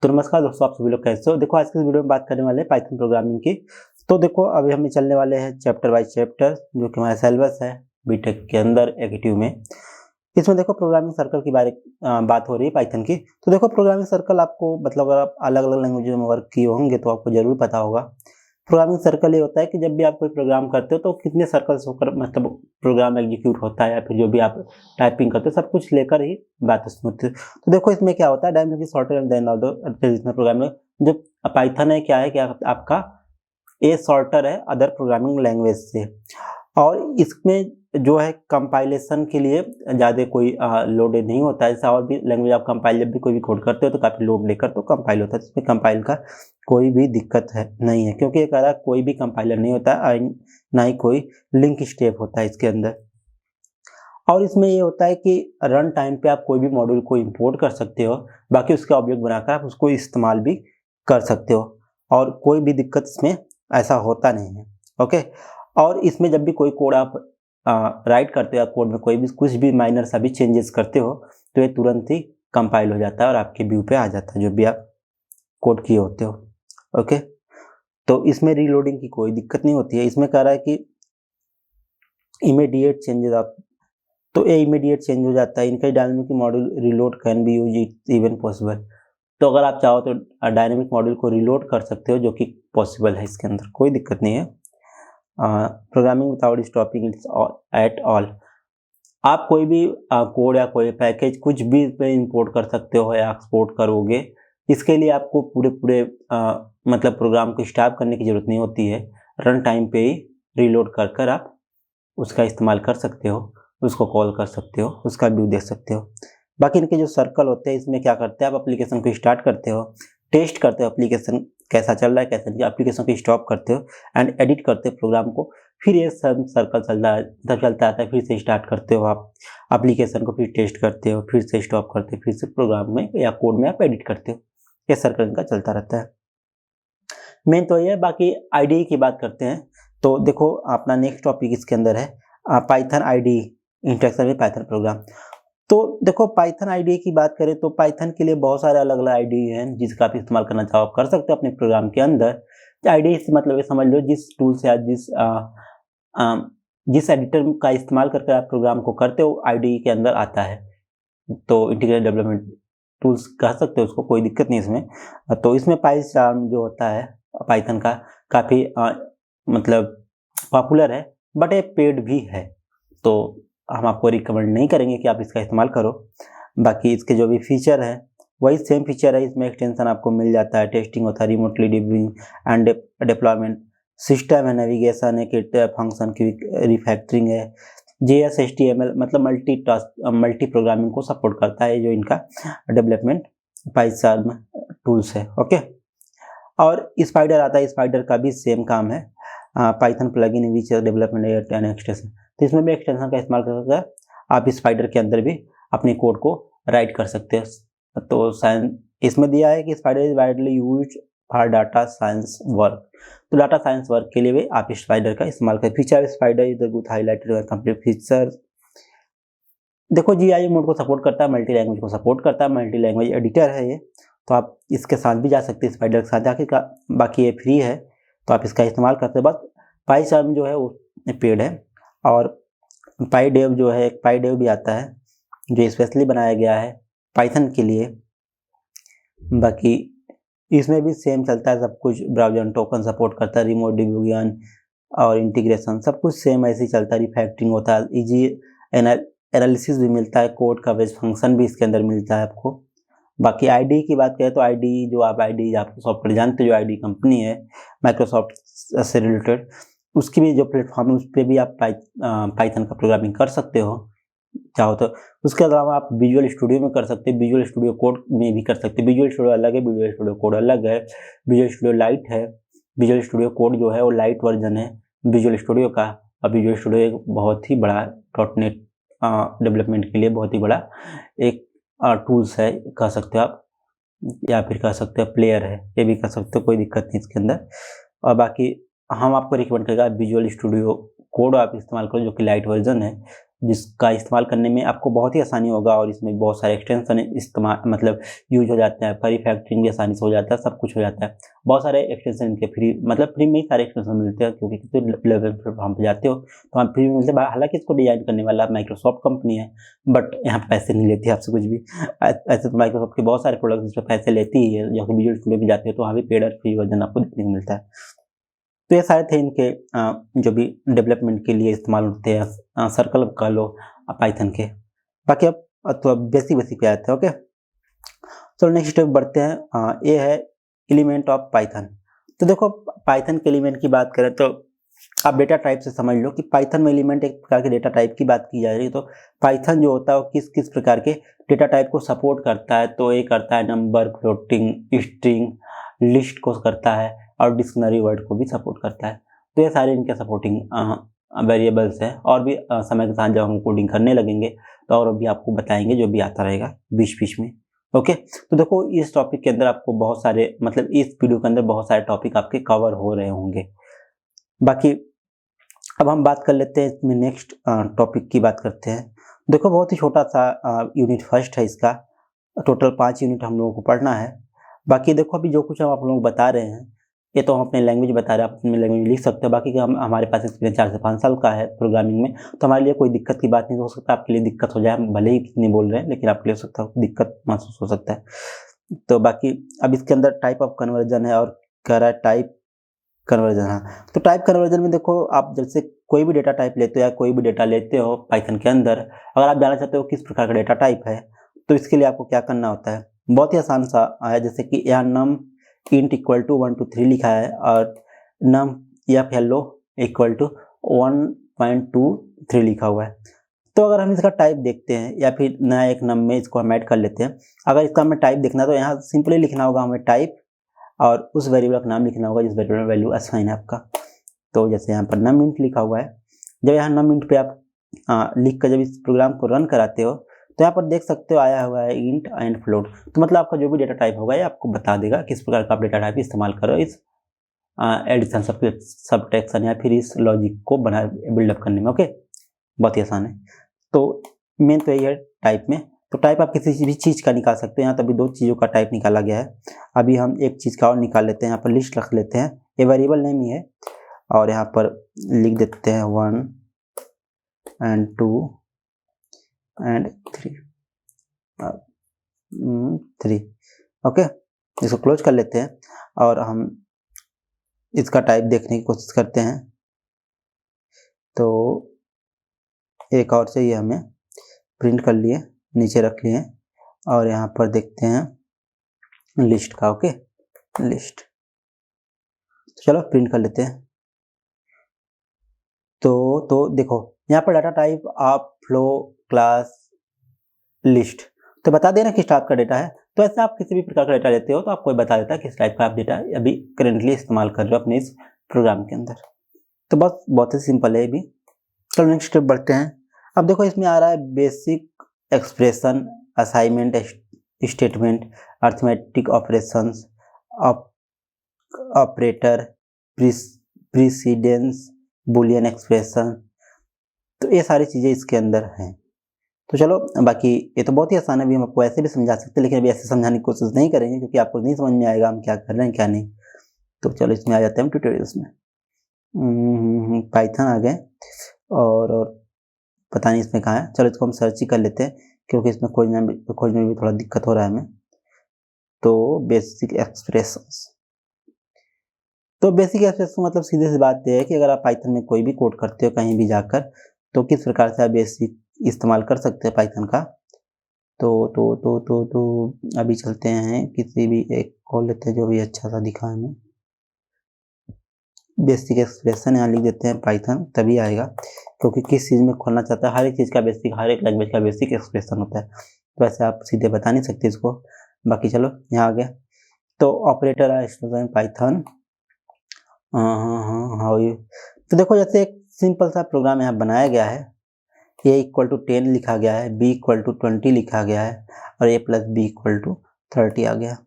तो नमस्कार दोस्तों, आप सभी लोग कैसे हो। देखो आज के इस वीडियो में बात करने वाले हैं पाइथन प्रोग्रामिंग की। तो देखो अभी हम चलने वाले हैं चैप्टर बाय चैप्टर, जो कि हमारा सिलेबस है बीटेक के अंदर एक्टिव में। इसमें देखो प्रोग्रामिंग सर्कल की बात हो रही है पाइथन की। तो देखो प्रोग्रामिंग सर्कल आपको मतलब अगर आप अलग अलग लैंग्वेज में वर्क किए होंगे तो आपको जरूर पता होगा। प्रोग्रामिंग सर्कल ये होता है कि जब भी आप कोई प्रोग्राम करते हो तो कितने सर्कल्स होकर मतलब प्रोग्राम एग्जीक्यूट होता है, या फिर जो भी आप टाइपिंग करते हो सब कुछ लेकर ही बात होती है। तो देखो इसमें क्या होता है, dynamically sorted and then all the traditional programming. जो पाइथन है क्या है कि आपका ए सॉर्टर है अदर प्रोग्रामिंग लैंग्वेज से, और इसमें जो है कंपाइलेशन के लिए ज़्यादा कोई लोडेड नहीं होता है। जैसे और भी लैंग्वेज आप कंपाइल जब भी कोई भी कोड करते हो तो काफ़ी लोड लेकर तो कंपाइल होता है। इसमें कंपाइल का कोई भी दिक्कत नहीं है, क्योंकि ये कह रहा है कोई भी कंपाइलर नहीं होता है, ना ही कोई लिंक स्टेप होता है इसके अंदर। और इसमें ये होता है कि रन टाइम पे आप कोई भी मॉड्यूल को इंपोर्ट कर सकते हो, बाकी उसका ऑब्जेक्ट बनाकर आप उसको इस्तेमाल भी कर सकते हो, और कोई भी दिक्कत इसमें ऐसा होता नहीं है। ओके, और इसमें जब भी कोई कोड आप राइट करते हो, कोड में कोई भी कुछ भी माइनर सा भी चेंजेस करते हो तो ये तुरंत ही कंपाइल हो जाता है और आपके व्यू पे आ जाता है जो भी आप कोड किए होते हो। ओके, तो इसमें रीलोडिंग की कोई दिक्कत नहीं होती है। इसमें कह रहा है कि इमीडिएट चेंजेस आप, तो ये इमीडिएट चेंज हो जाता है। इनका dynamic module reload can be use it even possible. तो अगर आप चाहो तो डायनेमिक मॉड्यूल को रीलोड कर सकते हो, जो कि पॉसिबल है, इसके अंदर कोई दिक्कत नहीं है। Programming without stopping it's at all. आप कोई भी कोड या कोई पैकेज कुछ भी पे इंपोर्ट कर सकते हो या एक्सपोर्ट करोगे, इसके लिए आपको पूरे मतलब प्रोग्राम को स्टॉप करने की ज़रूरत नहीं होती है। रन टाइम पे ही रीलोड कर आप उसका इस्तेमाल कर सकते हो, उसको कॉल कर सकते हो, उसका व्यू देख सकते हो। बाकी इनके जो सर्कल होते हैं, इसमें क्या करते हैं, आप एप्लीकेशन को स्टार्ट करते हो, टेस्ट करते हो एप्लीकेशन कैसा चल रहा है कैसा नहीं, एप्लीकेशन को स्टॉप करते हो एंड एडिट करते हो प्रोग्राम को। फिर ये सब सर्कल चलता रहता है, फिर से स्टार्ट करते हो आप एप्लीकेशन को, फिर टेस्ट करते हो, फिर से स्टॉप करते हो, फिर से प्रोग्राम में या कोड में आप एडिट करते हो। ये सर्कल इनका चलता रहता है। मेन तो ये है। बाकी आईडीई की बात करते हैं तो देखो अपना नेक्स्ट टॉपिक इसके अंदर है Python IDE interaction with Python programme. तो देखो पाइथन आईडीई की बात करें तो पाइथन के लिए बहुत सारे अलग अलग आईडीई हैं जिसका आप इस्तेमाल करना चाहो आप कर सकते हो अपने प्रोग्राम के अंदर। आईडीई से मतलब ये समझ लो जिस टूल से जिस एडिटर का इस्तेमाल करके आप प्रोग्राम को करते हो आईडीई के अंदर आता है। तो इंटीग्रेटेड डेवलपमेंट टूल्स कह सकते हो उसको, कोई दिक्कत नहीं इसमें। तो इसमें पाइथन जो होता है पाइथन का काफ़ी मतलब पॉपुलर है, बट ये पेड भी है, तो हम आपको रिकमेंड नहीं करेंगे कि आप इसका इस्तेमाल करो। बाकी इसके जो भी फीचर है वही सेम फीचर है। इसमें एक्सटेंशन आपको मिल जाता है, टेस्टिंग होता है, remotely debugging and deployment system है, नेविगेशन है, किट फंक्शन की रिफैक्टरिंग है, JS HTML मतलब मल्टी प्रोग्रामिंग को सपोर्ट करता है जो इनका डेवलपमेंट पाइथन टूल्स है। ओके, और स्पाइडर आता है, स्पाइडर का भी सेम काम है, Python plugin which development and extension. तो इसमें भी एक्सटेंशन का इस्तेमाल कर सकते हैं आप, स्पाइडर के अंदर भी अपने कोड को राइट कर सकते हैं। तो इसमें दिया है कि spider is widely used for data science work. तो डाटा साइंस वर्क के लिए भी आप स्पाइडर का इस्तेमाल करें। Feature spider is the good highlighted complete feature. देखो GUI मोड को सपोर्ट करता है, मल्टी लैंग्वेज को सपोर्ट करता है, मल्टी लैंग्वेज एडिटर है ये, तो आप इसके साथ भी जा सकते हैं, स्पाइडर के साथ जाके बाकी ये फ्री है तो आप इसका इस्तेमाल करते हैं। बस पाइथन जो है वो पेड है, और पाईडेव जो है, एक पाईडेव भी आता है जो स्पेशली बनाया गया है पाइथन के लिए। बाकी इसमें भी सेम चलता है सब कुछ, ब्राउज़र टोकन सपोर्ट करता है, रिमोट डिबगिंग और इंटीग्रेशन सब कुछ सेम ऐसे ही चलता है। रिफैक्टरिंग होता है, इजी एनालिसिस भी मिलता है, कोड कवरेज फंक्शन भी इसके अंदर मिलता है आपको। बाकी आईडी की बात करें तो आईडी जो आप सॉफ्टवेयर जानते हो, जो आईडी कंपनी है माइक्रोसॉफ्ट से रिलेटेड, उसकी भी जो प्लेटफॉर्म है उस पर भी आप पाइथन का प्रोग्रामिंग कर सकते हो चाहो तो। उसके अलावा आप विजुअल स्टूडियो में कर सकते हैं, विजुअल स्टूडियो कोड में भी कर सकते हैं। विजुअल स्टूडियो अलग है, विजुअल स्टूडियो कोड अलग है। विजुअल स्टूडियो लाइट है, विजुअल स्टूडियो कोड जो है वो लाइट वर्जन है विजुअल स्टूडियो का। और विजुअल स्टूडियो एक बहुत ही बड़ा डॉटनेट डेवलपमेंट के लिए बहुत ही बड़ा एक टूल्स है कह सकते हो आप, या फिर कह सकते हो प्लेयर है, ये भी कह सकते हो, कोई दिक्कत नहीं इसके अंदर। और बाकी हम आपको रिकमेंड करेगा विजुअल स्टूडियो कोड आप इस्तेमाल करो जो कि लाइट वर्जन है, जिसका इस्तेमाल करने में आपको बहुत ही आसानी होगा और इसमें बहुत सारे एक्सटेंशन इस्तेमाल मतलब यूज हो जाते हैं। पर फैक्टरिंग भी आसानी से हो जाता है, सब कुछ हो जाता है। बहुत सारे एक्सटेंशन इनके फ्री में ही सारे एक्सटेंशन मिलते हैं, क्योंकि किसी लेवल प्लेटफॉर्म पे जाते हो तो आप फ्री में मिलते हैं। हालांकि इसको डिजाइन करने वाला माइक्रोसॉफ्ट कंपनी है, बट यहाँ पैसे नहीं लेती आपसे कुछ भी। ऐसे तो माइक्रोसॉफ्ट के बहुत सारे प्रोडक्ट जिस पर पैसे लेती ही है, जो कि विजुअल स्टूडियो भी जाते हो तो वहाँ भी पेड और फ्री वर्जन आपको देखने को मिलता है। तो ये सारे थे इनके जो भी डेवलपमेंट के लिए इस्तेमाल होते हैं, सर्कल कर लो पाइथन के। बाकी अब तो बेसिक पे आते हैं। ओके, चलो नेक्स्ट स्टेप बढ़ते हैं। ये है एलिमेंट ऑफ पाइथन। तो देखो, पाइथन के एलिमेंट की बात करें तो आप डेटा टाइप से समझ लो कि पाइथन में एलिमेंट एक प्रकार के डेटा टाइप की बात की जा रही है। तो पाइथन जो होता है वो किस किस प्रकार के डेटा टाइप को सपोर्ट करता है, तो ये करता है नंबर, फ्लोटिंग, स्ट्रिंग, लिस्ट को करता है और डिक्शनरी वर्ड को भी सपोर्ट करता है। तो ये सारे इनके सपोर्टिंग वेरिएबल्स हैं। और भी समय के साथ जब हम कोडिंग करने लगेंगे तो और भी आपको बताएंगे, जो भी आता रहेगा बीच बीच में। ओके, तो देखो इस टॉपिक के अंदर आपको बहुत सारे मतलब इस वीडियो के अंदर बहुत सारे टॉपिक आपके कवर हो रहे होंगे। बाकी अब हम बात कर लेते हैं इसमें नेक्स्ट टॉपिक की बात करते हैं। देखो बहुत ही छोटा सा यूनिट फर्स्ट है इसका, टोटल 5 यूनिट हम लोगों को पढ़ना है। बाकी देखो अभी जो कुछ हम आप लोगों को बता रहे हैं ये तो हम अपने लैंग्वेज बता रहे हैं, आप अपने लैंग्वेज लिख सकते हो। बाकी हम हमारे पास एक्सपीरियंस 4 से 5 साल का है प्रोग्रामिंग में, तो हमारे लिए कोई दिक्कत की बात नहीं। हो सकता है आपके लिए दिक्कत हो जाए, हम भले ही कितनी बोल रहे हैं लेकिन आपके लिए हो सकता है दिक्कत महसूस हो सकता है। तो बाकी अब इसके अंदर टाइप ऑफ कन्वर्जन है और कह रहा है टाइप कन्वर्जन। हाँ, तो टाइप कन्वर्जन में देखो आप जैसे कोई भी डेटा टाइप लेते हो या कोई भी डेटा लेते हो पाइथन के अंदर, अगर आप जानना चाहते हो किस प्रकार का डेटा टाइप है तो इसके लिए आपको क्या करना होता है, बहुत ही आसान सा है। जैसे कि यहाँ num int equal to 1 to 3 लिखा है और num या hello इक्वल टू 1.23 लिखा हुआ है। तो अगर हम इसका टाइप देखते हैं या फिर नया एक नम में इसको हम ऐड कर लेते हैं, अगर इसका हमें टाइप देखना है तो यहाँ सिंपली लिखना होगा हमें टाइप और उस वेरिएबल का नाम लिखना होगा जिस वेरिएबल में वैल्यू असाइन है आपका। तो जैसे यहाँ पर num int लिखा हुआ है, जब यहाँ num int पे आप लिख कर जब इस प्रोग्राम को रन कराते हो तो यहाँ पर देख सकते हो आया हुआ है int एंड फ्लोट। तो मतलब आपका जो भी डेटा टाइप होगा ये आपको बता देगा किस प्रकार का आप डेटा टाइप इस्तेमाल करो इस एडिशन सबट्रैक्शन या फिर इस लॉजिक को बना बिल्डअप करने में। ओके, बहुत ही आसान है। तो मेन तो यही है टाइप में। तो टाइप आप किसी भी चीज़ का निकाल सकते हैं। यहाँ तो अभी 2 चीज़ों का टाइप निकाला गया है, अभी हम एक चीज़ का और निकाल लेते हैं। यहाँ पर लिस्ट रख लेते हैं, ये वेरिएबल नेम ही है और यहाँ पर लिख देते हैं 1 and 2 and 3। ओके, इसको क्लोज कर लेते हैं और हम इसका टाइप देखने की कोशिश करते हैं। तो एक और चाहिए हमें, प्रिंट कर लिए, नीचे रख लिए और यहाँ पर देखते हैं लिस्ट का। ओके, लिस्ट, चलो प्रिंट कर लेते हैं। तो देखो यहाँ पर डाटा टाइप आप फ्लो क्लास लिस्ट, तो बता देना किस टाइप का डेटा है। तो ऐसे आप किसी भी प्रकार का डेटा लेते हो तो आपको बता देता है किस टाइप का आप डेटा अभी करेंटली इस्तेमाल कर रहे हो अपने इस प्रोग्राम के अंदर। तो बस बहुत ही सिंपल है ये भी। चलो नेक्स्ट स्टेप बढ़ते हैं। अब देखो इसमें आ रहा है basic expression, assignment statement, arithmetic operations, operator, precedence, Boolean expression. तो ये सारी चीज़ें इसके अंदर हैं। तो चलो बाकी ये तो बहुत ही आसान है, अभी हम आपको ऐसे भी समझा सकते हैं लेकिन अभी ऐसे समझाने की कोशिश नहीं करेंगे क्योंकि आपको नहीं समझ में आएगा हम क्या कर रहे हैं क्या नहीं। तो चलो इसमें आ जाते हैं हम ट्यूटोरियल्स में। पाइथन आ गए और पता नहीं इसमें कहाँ है। चलो इसको हम सर्च ही कर लेते हैं क्योंकि इसमें खोजने में भी थोड़ा दिक्कत हो रहा है हमें। तो बेसिक एक्सप्रेशंस, तो बेसिक एक्सप्रेशन मतलब सीधे सी बात यह है कि अगर आप पाइथन में कोई भी कोड करते हो कहीं भी जाकर तो किस प्रकार से आप बेसिक इस्तेमाल कर सकते हैं पाइथन का। तो अभी चलते हैं किसी भी एक खोल लेते हैं जो भी अच्छा सा दिखा हमें। बेसिक एक्सप्रेशन यहाँ लिख देते हैं पाइथन, तभी आएगा क्योंकि किस चीज़ में खोलना चाहता है, हर एक चीज़ का बेसिक, हर एक लैंग्वेज का बेसिक एक्सप्रेशन होता है। तो ऐसे आप सीधे बता नहीं सकते इसको। बाकी चलो यहाँ आ गया। तो ऑपरेटर है पाइथन। हाँ, तो देखो जैसे एक सिंपल सा प्रोग्राम यहाँ बनाया गया है, a इक्वल टू 10 लिखा गया है, b इक्वल टू 20 लिखा गया है और a plus B equal to 30 आ गया।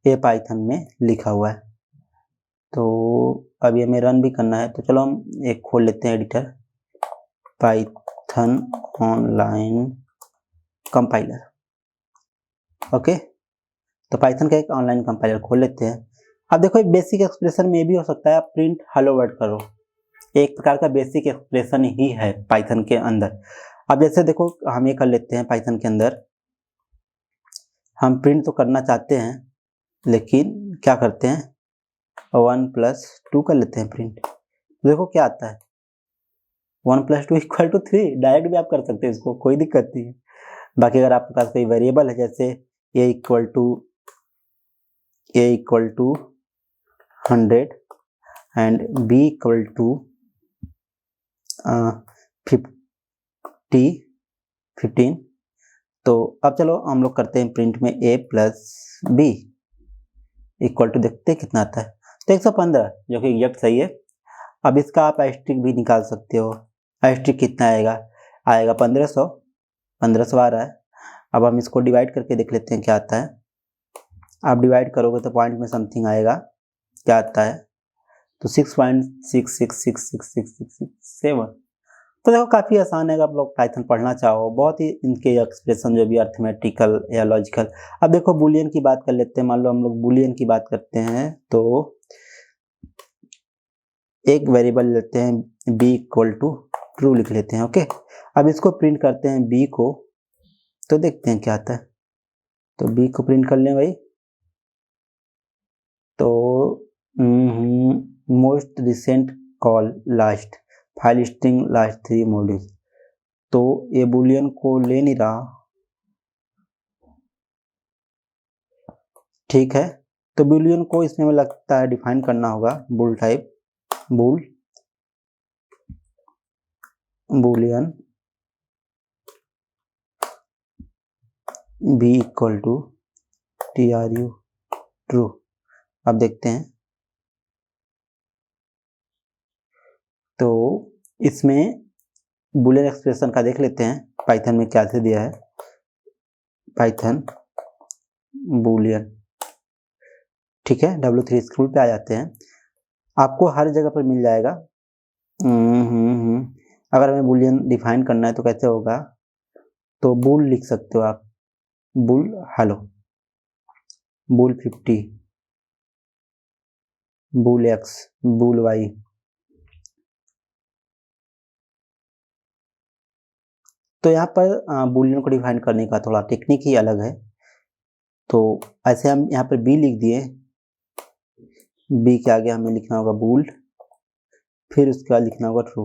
ये पाइथन में लिखा हुआ है। तो अभी हमें रन भी करना है, तो चलो हम एक खोल लेते हैं editor, Python online compiler. Okay, तो पाइथन का एक ऑनलाइन कंपाइलर खोल लेते हैं। अब देखो बेसिक एक्सप्रेशन में भी हो सकता है आप प्रिंट हेलो वर्ल्ड करो, एक प्रकार का बेसिक एक्सप्रेशन ही है पाइथन के अंदर। अब जैसे देखो हम ये कर लेते हैं, पाइथन के अंदर हम प्रिंट तो करना चाहते हैं लेकिन क्या करते हैं 1+2 कर लेते हैं प्रिंट। देखो क्या आता है 1+2 = 3। डायरेक्ट भी आप कर सकते हैं इसको, कोई दिक्कत नहीं है। बाकी अगर आपके पास कोई वेरिएबल है जैसे a = 100 एंड b = 15, तो अब चलो हम लोग करते हैं प्रिंट में a + b = देखते हैं कितना आता है, तो 115 जो कि एग्जैक्ट सही है। अब इसका आप एस्ट्रिक भी निकाल सकते हो, एस्ट्रिक कितना आएगा 1500 आ रहा है। अब हम इसको डिवाइड करके देख लेते हैं क्या आता है। आप डिवाइड करोगे तो पॉइंट में समथिंग आएगा, क्या आता है तो 6.66666667। तो देखो काफ़ी आसान है, अगर आप लोग पाइथन पढ़ना चाहो, बहुत ही इनके एक्सप्रेशन जो भी अर्थमेटिकल या लॉजिकल। अब देखो बुलियन की बात कर लेते हैं, मान लो हम लोग बुलियन की बात करते हैं तो एक वेरिएबल लेते हैं b = ट्रू लिख लेते हैं। ओके, अब इसको प्रिंट करते हैं b को, तो देखते हैं क्या आता है। तो b को प्रिंट कर लें भाई, तो most recent call last file string last 3 module, तो ये बुलियन को ले नहीं रहा, ठीक है। तो बुलियन को इसमें मुझे लगता है डिफाइन करना होगा bull type, Boolean b = tru true. अब देखते हैं, तो इसमें बुलियन एक्सप्रेशन का देख लेते हैं पाइथन में क्या से दिया है। पाइथन बुलियन, ठीक है, W3 स्कूल पे आ जाते हैं, आपको हर जगह पर मिल जाएगा। अगर हमें बुलियन डिफाइन करना है तो कैसे होगा, तो बुल लिख सकते हो आप, bull hello, bull 50, bull x, bull y। तो यहाँ पर बुलियन को डिफाइन करने का थोड़ा टेक्निक ही अलग है। तो ऐसे हम यहाँ पर b लिख दिए, b के आगे हमें लिखना होगा बुल, फिर उसके बाद लिखना होगा ट्रू।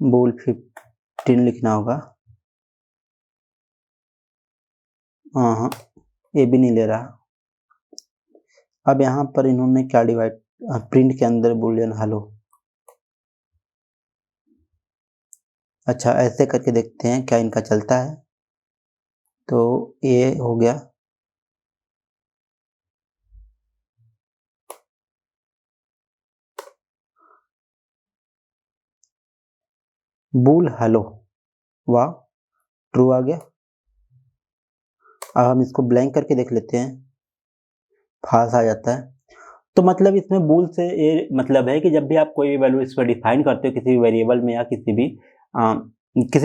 बुल 15 लिखना होगा, हाँ ये भी नहीं ले रहा। अब यहाँ पर इन्होंने क्या डिवाइड, प्रिंट के अंदर बुलियन हेलो। अच्छा ऐसे करके देखते हैं क्या इनका चलता है, तो ये हो गया। बुल हेलो, वाह ट्रू आ गया। अब हम इसको ब्लैंक करके देख लेते हैं, फाल्स आ जाता है। तो मतलब इसमें बुल से ये मतलब है कि जब भी आप कोई भी वैल्यू इस पर डिफाइन करते हो किसी भी वेरिएबल में या किसी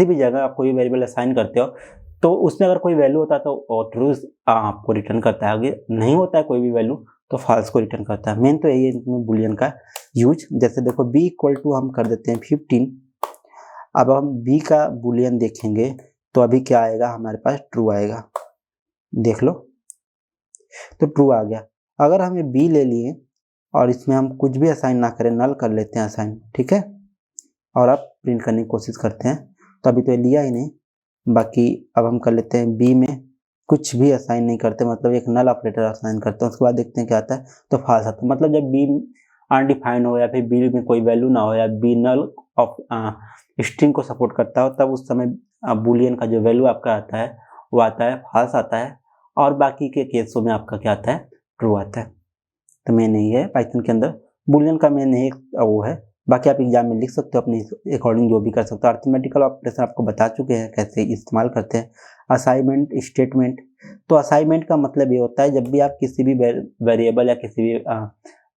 भी जगह आप कोई वेरिएबल असाइन करते हो, तो उसमें अगर कोई वैल्यू होता है तो ट्रू आपको रिटर्न करता है, अगर नहीं होता है कोई भी वैल्यू तो फॉल्स को रिटर्न करता है। मेन तो यही है बुलियन का यूज। जैसे देखो b = हम कर देते हैं 15। अब हम b का बुलियन देखेंगे तो अभी क्या आएगा हमारे पास, ट्रू आएगा, देख लो तो ट्रू आ गया। अगर हमें b ले लिए और इसमें हम कुछ भी असाइन ना करें, नल कर लेते हैं असाइन, ठीक है, और अब प्रिंट करने की कोशिश करते हैं, तो अभी तो ये लिया ही नहीं। बाकी अब हम कर लेते हैं b में कुछ भी असाइन नहीं करते, मतलब एक नल ऑपरेटर असाइन करते हैं, उसके बाद देखते हैं क्या आता है, तो फॉल्स आता है। मतलब जब b अनडिफाइंड हो या फिर b में कोई वैल्यू ना हो या b नल ऑफ स्ट्रिंग को सपोर्ट करता हो, तब उस समय बुलियन का जो वैल्यू आपका आता है वो आता है फॉल्स आता है, और बाकी के केसों में आपका क्या आता है, ट्रू आता है। तो मेन नहीं है पाइथन के अंदर बुलियन का, मेन नहीं वो है। बाकी आप एग्जाम में लिख सकते हो अपने अकॉर्डिंग, जो भी कर सकते हो। अर्थमेटिकल ऑपरेशन आपको बता चुके हैं कैसे इस्तेमाल करते हैं। असाइनमेंट स्टेटमेंट, तो असाइनमेंट का मतलब ये होता है जब भी आप किसी भी वेरिएबल या किसी भी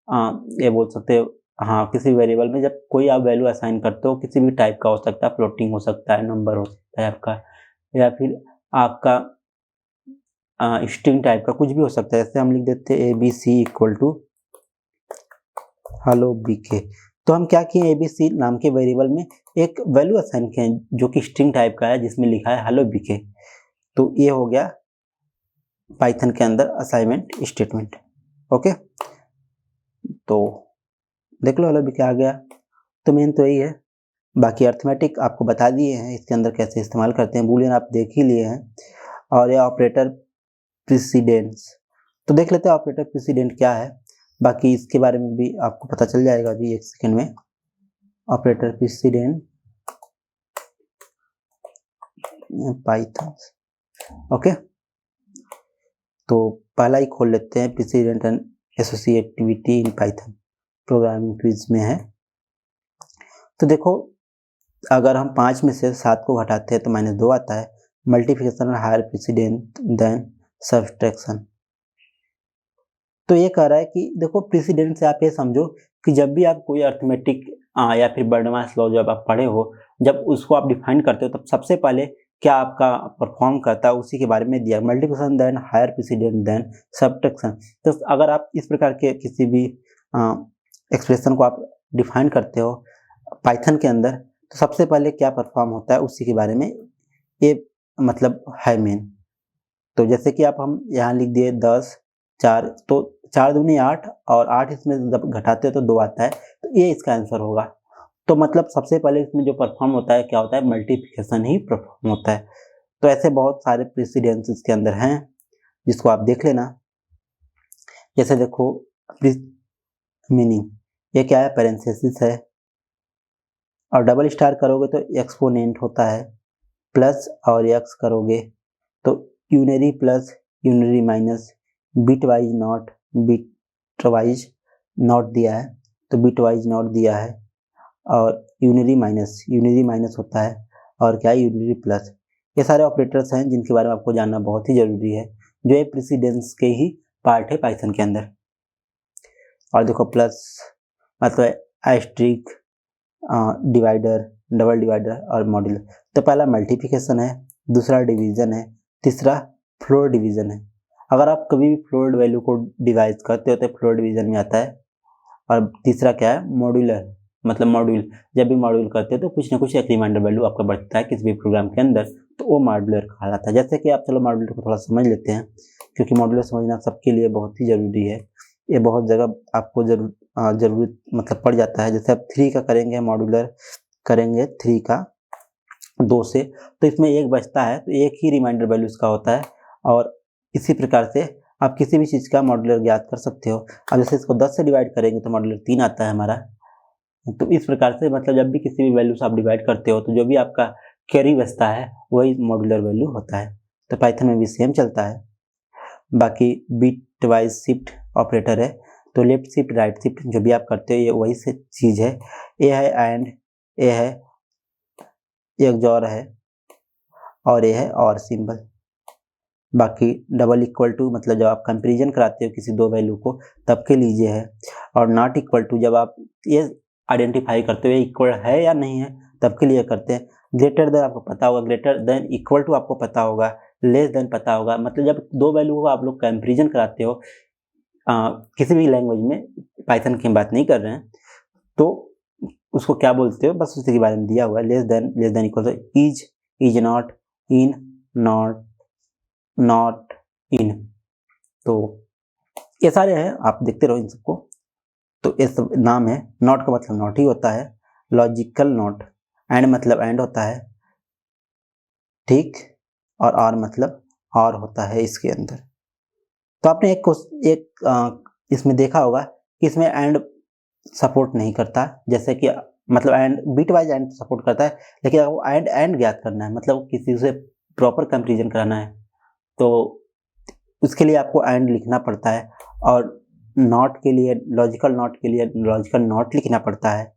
ये बोल सकते हो, हाँ, किसी वेरिएबल में जब कोई आप वैल्यू असाइन करते हो, किसी भी टाइप का हो सकता है, फ्लोटिंग हो सकता है, नंबर हो सकता है आपका, या फिर आपका स्ट्रिंग टाइप का कुछ भी हो सकता है। जैसे हम लिख देते हैं ABC equal to hello BK। तो हम क्या किए, ABC नाम के वेरिएबल में एक वैल्यू असाइन किए जो कि स्ट्रिंग टाइप का है, जिसमें लिखा है हेलो BK। तो ये हो गया पाइथन के अंदर असाइनमेंट स्टेटमेंट। ओके, तो देख लो हेलो BK आ गया। तो मेन तो यही है, बाकी अर्थमेटिक आपको बता दिए हैं इसके अंदर कैसे इस्तेमाल करते हैं, बूलियन आप देख ही लिए हैं, और ये ऑपरेटर प्रेसिडेंस। तो देख लेते हैं ऑपरेटर प्रेसिडेंट क्या है, बाकी इसके बारे में भी आपको पता चल जाएगा अभी एक सेकंड में। ऑपरेटर प्रेसिडेंट पाइथन, ओके, तो पहला ही खोल लेते हैं, president and associativity in Python programming quiz में है। तो देखो, अगर हम 5 में से 7 को घटाते हैं तो -2 आता है। Multiplication higher president then subtraction. तो ये कह रहा है कि देखो, प्रेसिडेंट से आप ये समझो कि जब भी आप कोई अर्थमेटिक या फिर बर्डमास लॉ जब आप पढ़े हो, जब उसको आप डिफाइन करते हो, तब सबसे पहले क्या आपका परफॉर्म करता है उसी के बारे में दिया, multiplication then higher president then subtraction. तो अगर आप इस प्रकार के किसी भी एक्सप्रेशन को आप डिफाइन करते हो पाइथन के अंदर, तो सबसे पहले क्या परफॉर्म होता है उसी के बारे में ये मतलब है मेन। तो जैसे कि आप हम यहाँ लिख दिए 10 4, तो 4 दूनी 8, और 8 इसमें जब घटाते हो तो 2 आता है, तो ये इसका आंसर होगा। तो मतलब सबसे पहले इसमें जो परफॉर्म होता है क्या होता है, मल्टीप्लिकेशन ही परफॉर्म होता है। तो ऐसे बहुत सारे प्रेसिडेंस इसके अंदर हैं जिसको आप देख लेना। जैसे देखो मीनिंग, ये क्या है, पैरेंथेसिस है, और डबल स्टार करोगे तो एक्सपोनेंट होता है, प्लस और एक्स करोगे तो unary plus unary minus, bitwise not, bitwise not दिया है तो बिट वाइज नॉट दिया है, और यूनरी माइनस होता है, और क्या है, यूनरी प्लस। ये सारे ऑपरेटर्स हैं जिनके बारे में आपको जानना बहुत ही जरूरी है, जो ये प्रेसिडेंस के ही पार्ट है पाइथन के अंदर। और देखो, प्लस मतलब एस्ट्रिक, डिवाइडर, डबल डिवाइडर और मॉड्यूलर। तो पहला मल्टीप्लिकेशन है, दूसरा डिवीजन है, तीसरा फ्लोर डिवीजन है। अगर आप कभी भी फ्लोर वैल्यू को डिवाइड करते हो तो फ्लोर डिवीजन में आता है। और तीसरा क्या है, मॉड्यूलर, मतलब मॉड्यूल, जब भी मॉड्यूल करते हैं तो कुछ ना कुछ एक रिमाइंडर वैल्यू आपका बढ़ता है किसी भी प्रोग्राम के अंदर, तो वो मॉड्यूलर कहा जाता है। जैसे कि आप चलो मॉड्यूलर को थोड़ा समझ लेते हैं, क्योंकि मॉड्यूलर समझना सबके लिए बहुत ही जरूरी है। ये बहुत जगह आपको जरूरत मतलब पड़ जाता है। जैसे आप 3 का करेंगे, मॉड्यूलर करेंगे 3 का 2 से, तो इसमें 1 बचता है, तो एक ही रिमाइंडर वैल्यू इसका होता है। और इसी प्रकार से आप किसी भी चीज़ का मॉड्यूलर ज्ञात कर सकते हो। अब जैसे इसको 10 से डिवाइड करेंगे तो मॉड्यूलर 3 आता है हमारा। तो इस प्रकार से मतलब जब भी किसी भी वैल्यू से आप डिवाइड करते हो तो जो भी आपका कैरी बचता है वही मॉड्यूलर वैल्यू होता है। तो पाइथन में भी सेम चलता है। बाकी बिट वाइज शिफ्ट ऑपरेटर है, तो लेफ्ट शिफ्ट राइट शिफ्ट जो भी आप करते हो ये वही से चीज़ है। ए है एंड, ए है एक जॉर है, और ये है और सिंबल। बाकी डबल इक्वल टू मतलब जब आप कंपेरिजन कराते हो किसी दो वैल्यू को तब के लिए है, और नॉट इक्वल टू जब आप ये आइडेंटिफाई करते हो इक्वल है या नहीं है तब के लिए करते हैं। ग्रेटर देन आपको पता होगा, ग्रेटर देन इक्वल टू आपको पता होगा, लेस देन पता होगा। मतलब जब दो वैल्यू को आप लोग कंपेरिजन कराते हो किसी भी लैंग्वेज में, पाइथन की बात नहीं कर रहे हैं, तो उसको क्या बोलते हो बस उसी के बारे में दिया हुआ है। Less than equal two is not, in not, not in. तो ये सारे हैं, आप देखते रहो इन सबको। तो ये सब नाम है। नॉट का मतलब नॉट ही होता है, लॉजिकल नॉट। एंड मतलब एंड होता है, ठीक, और आर मतलब और होता है इसके अंदर। तो आपने एक इसमें देखा होगा कि इसमें एंड सपोर्ट नहीं करता, जैसे कि मतलब and bit wise and support करता है, लेकिन अगर वो एंड ज्ञात करना है, मतलब किसी से प्रॉपर कंपेरिजन कराना है, तो उसके लिए आपको एंड लिखना पड़ता है। और नॉट के लिए, लॉजिकल नॉट के लिए लॉजिकल नॉट लिखना पड़ता है,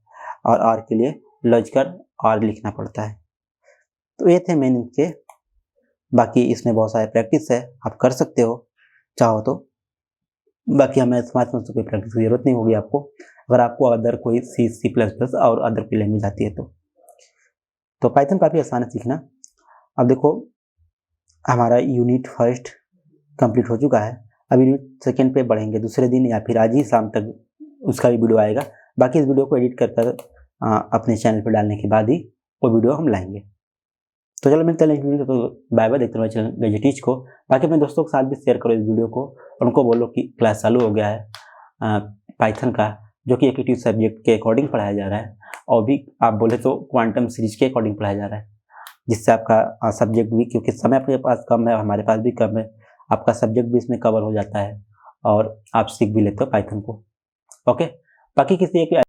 और आर के लिए लॉजिकल आर लिखना पड़ता है। तो ये थे मेन इनके। बाकी इसमें बहुत सारे प्रैक्टिस है, आप कर सकते हो चाहो तो। बाकी हमें स्मार्टफोन से कोई प्रैक्टिस की जरूरत नहीं होगी आपको, अगर आपको अदर कोई C++ और अदर कोई लैंग्वेज आती है तो पाइथन काफ़ी आसान है सीखना। अब देखो हमारा यूनिट फर्स्ट कंप्लीट हो चुका है, अब यूनिट सेकेंड पे बढ़ेंगे दूसरे दिन या फिर आज ही शाम तक उसका भी वीडियो आएगा। बाकी इस वीडियो को एडिट कर अपने चैनल पर डालने के बाद ही वो वीडियो हम लाएंगे। तो चलो मिलते हैं नेक्स्ट वीडियो, तो बाय बाय। देखते रहो चैनल गैजेटिज को, बाकी अपने दोस्तों के साथ भी शेयर करो इस वीडियो को, और उनको बोलो कि क्लास चालू हो गया है पाइथन का, जो कि एक सब्जेक्ट के अकॉर्डिंग पढ़ाया जा रहा है, और भी आप बोले तो क्वांटम सीरीज के अकॉर्डिंग पढ़ाया जा रहा है, जिससे आपका सब्जेक्ट भी, क्योंकि समय आपके पास कम है, हमारे पास भी कम है, आपका सब्जेक्ट भी इसमें कवर हो जाता है और आप सीख भी लेते हो पाइथन को। ओके, बाकी किसी एक